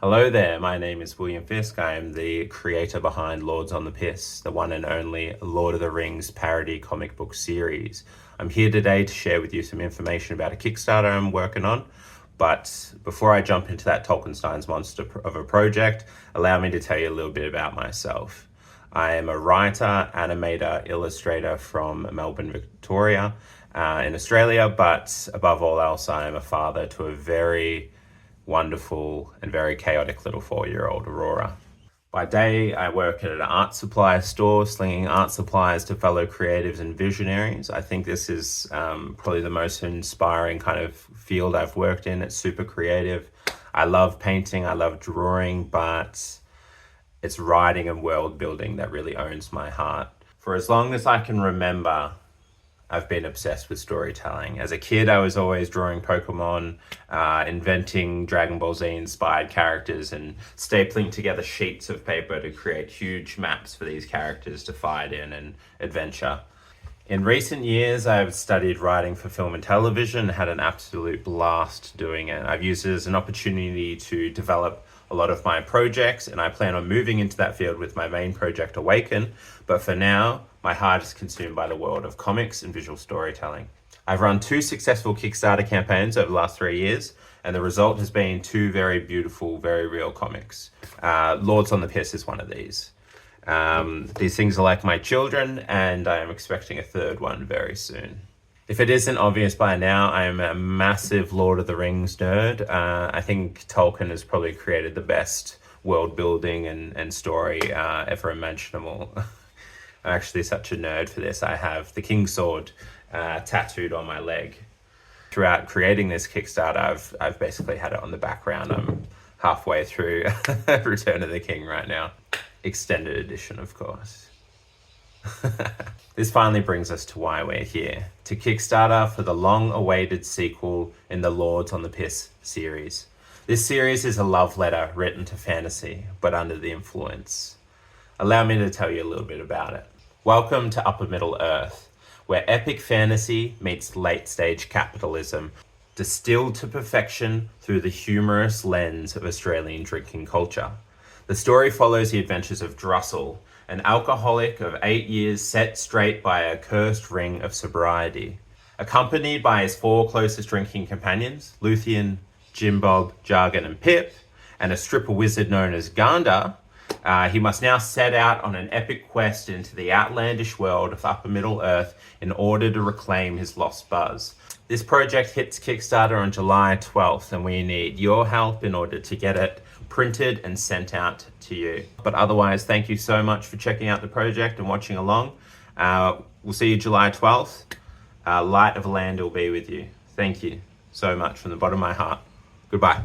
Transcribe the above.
Hello there, my name is William Fisk. I am the creator behind Lords on the Piss, the one and only Lord of the Rings parody comic book series. I'm here today to share with you some information about a Kickstarter I'm working on. But before I jump into that Tolkienstein's monster of a project, allow me to tell you a little bit about myself. I am a writer, animator, illustrator from Melbourne, Victoria, in Australia, but above all else, I am a father to a very wonderful and very chaotic little 4-year-old Aurora. By day, I work at an art supply store, slinging art supplies to fellow creatives and visionaries. I think this is probably the most inspiring kind of field I've worked in. It's super creative. I love painting, I love drawing, but it's writing and world building that really owns my heart. For as long as I can remember, I've been obsessed with storytelling. As a kid, I was always drawing Pokemon, inventing Dragon Ball Z inspired characters and stapling together sheets of paper to create huge maps for these characters to fight in and adventure. In recent years, I've studied writing for film and television, had an absolute blast doing it. I've used it as an opportunity to develop a lot of my projects, and I plan on moving into that field with my main project, Awaken. But for now, my heart is consumed by the world of comics and visual storytelling. I've run 2 successful Kickstarter campaigns over the last 3 years, and the result has been 2 very beautiful, very real comics. Lords on the Piss is one of these. These things are like my children, and I am expecting a 3rd one very soon. If it isn't obvious by now, I am a massive Lord of the Rings nerd. I think Tolkien has probably created the best world building and story ever imaginable. I'm actually such a nerd for this. I have the King's Sword tattooed on my leg. Throughout creating this Kickstarter, I've basically had it on the background. I'm halfway through Return of the King right now. Extended edition, of course. This finally brings us to why we're here, to Kickstarter for the long-awaited sequel in the Lords on the Piss series. This series is a love letter written to fantasy, but under the influence. Allow me to tell you a little bit about it. Welcome to Upper Middle Earth, where epic fantasy meets late-stage capitalism, distilled to perfection through the humorous lens of Australian drinking culture. The story follows the adventures of Drussel, an alcoholic of 8 years set straight by a cursed ring of sobriety. Accompanied by his 4 closest drinking companions, Luthien, Jim Bob, Jargon and Pip, and a stripper wizard known as Ganda, he must now set out on an epic quest into the outlandish world of Upper Middle Earth in order to reclaim his lost buzz. This project hits Kickstarter on July 12th, and we need your help in order to get it printed and sent out to you. But otherwise, thank you so much for checking out the project and watching along. We'll see you July 12th. Light of Land will be with you. Thank you so much from the bottom of my heart. Goodbye.